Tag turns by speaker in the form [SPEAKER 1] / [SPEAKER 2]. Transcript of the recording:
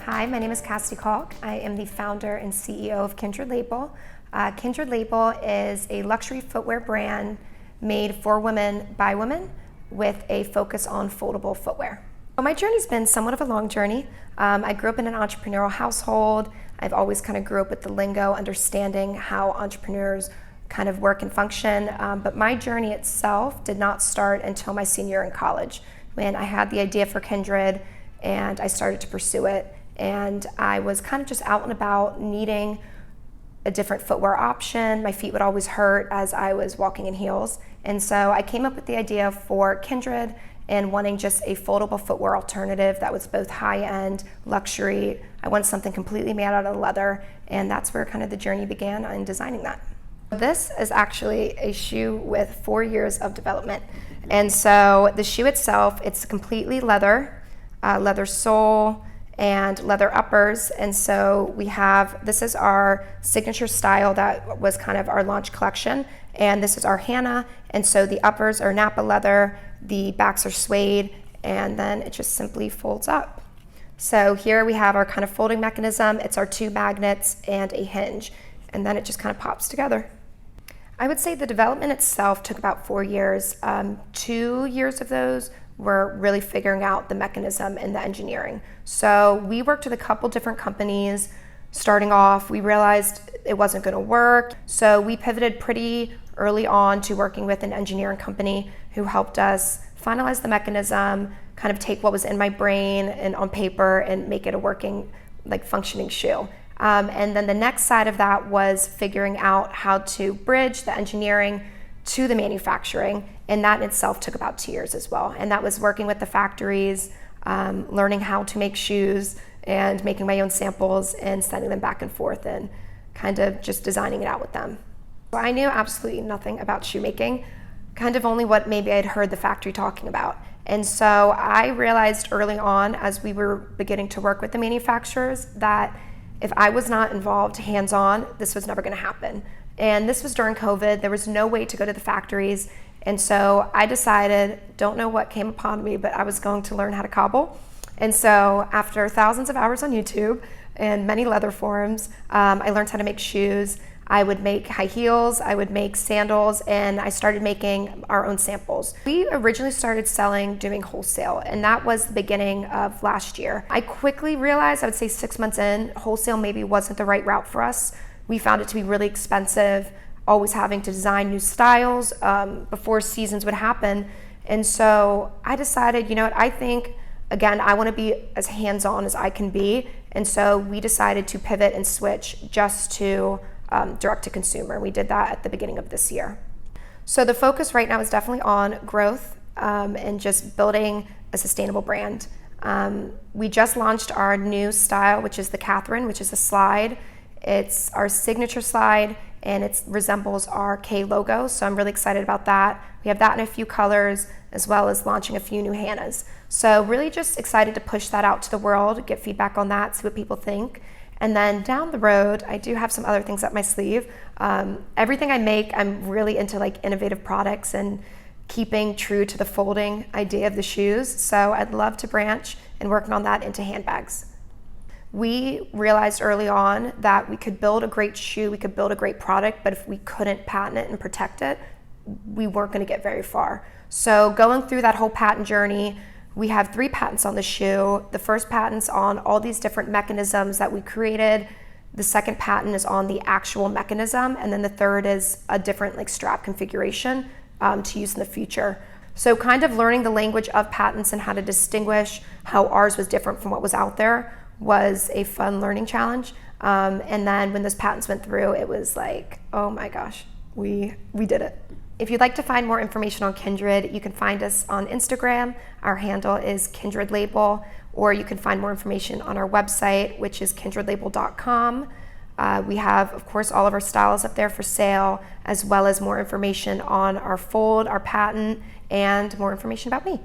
[SPEAKER 1] Hi, my name is Cassidy Caulk. I am the founder and CEO of Kindred Label. Kindred Label is a luxury footwear brand made for women by women with a focus on foldable footwear. Well, my journey's been somewhat of a long journey. I grew up in an entrepreneurial household. I've always kind of grew up with the lingo, understanding how entrepreneurs kind of work and function. But my journey itself did not start until my senior year in college, when I had the idea for Kindred and I started to pursue it. And I was kind of just out and about needing a different footwear option. My feet would always hurt as I was walking in heels. And so I came up with the idea for Kindred and wanting just a foldable footwear alternative that was both high-end, luxury. I wanted something completely made out of leather, and that's where kind of the journey began in designing that. This is actually a shoe with 4 years of development. And so the shoe itself, it's completely leather, leather sole, and leather uppers. And so we have, this is our signature style that was kind of our launch collection, and this is our Hannah. And so the uppers are Napa leather, the backs are suede, and then it just simply folds up. So here we have our kind of folding mechanism. It's our 2 magnets and a hinge, and then it just kind of pops together. I would say the development itself took about 4 years. 2 years of those were really figuring out the mechanism and the engineering. So we worked with a couple different companies. Starting off, we realized it wasn't going to work. So we pivoted pretty early on to working with an engineering company who helped us finalize the mechanism, kind of take what was in my brain and on paper and make it a working, like functioning shoe. And then the next side of that was figuring out how to bridge the engineering to the manufacturing, and that in itself took about 2 years as well. And that was working with the factories, learning how to make shoes and making my own samples and sending them back and forth and kind of just designing it out with them. So I knew absolutely nothing about shoemaking, kind of only what maybe I'd heard the factory talking about. And so I realized early on as we were beginning to work with the manufacturers that if I was not involved hands-on, this was never going to happen. And this was during COVID. There was no way to go to the factories. And so I decided, don't know what came upon me, but I was going to learn how to cobble. And so after thousands of hours on YouTube and many leather forums, I learned how to make shoes. I would make high heels, I would make sandals, and I started making our own samples. We originally started doing wholesale, and that was the beginning of last year. I quickly realized, I would say 6 months in, wholesale maybe wasn't the right route for us. We found it to be really expensive, always having to design new styles before seasons would happen. And so I decided, you know what, I think, again, I want to be as hands-on as I can be. And so we decided to pivot and switch just to direct to consumer. We did that at the beginning of this year. So the focus right now is definitely on growth and just building a sustainable brand. We just launched our new style, which is the Catherine, which is a slide. It's our signature slide, and it resembles our K logo, so I'm really excited about that. We have that in a few colors, as well as launching a few new Hannahs. So really just excited to push that out to the world, get feedback on that, see what people think. And then down the road, I do have some other things up my sleeve. Everything I make, I'm really into like innovative products and keeping true to the folding idea of the shoes. So I'd love to branch and working on that into handbags. We realized early on that we could build a great shoe, we could build a great product, but if we couldn't patent it and protect it, we weren't going to get very far. So going through that whole patent journey, we have 3 patents on the shoe. The first patent's on all these different mechanisms that we created. The second patent is on the actual mechanism, and then the third is a different like strap configuration to use in the future. So kind of learning the language of patents and how to distinguish how ours was different from what was out there was a fun learning challenge. And then when those patents went through, it was like, oh my gosh, we did it. If you'd like to find more information on Kindred, you can find us on Instagram. Our handle is Kindred Label, or you can find more information on our website, which is kindredlabel.com. We have, of course, all of our styles up there for sale, as well as more information on our fold, our patent, and more information about me.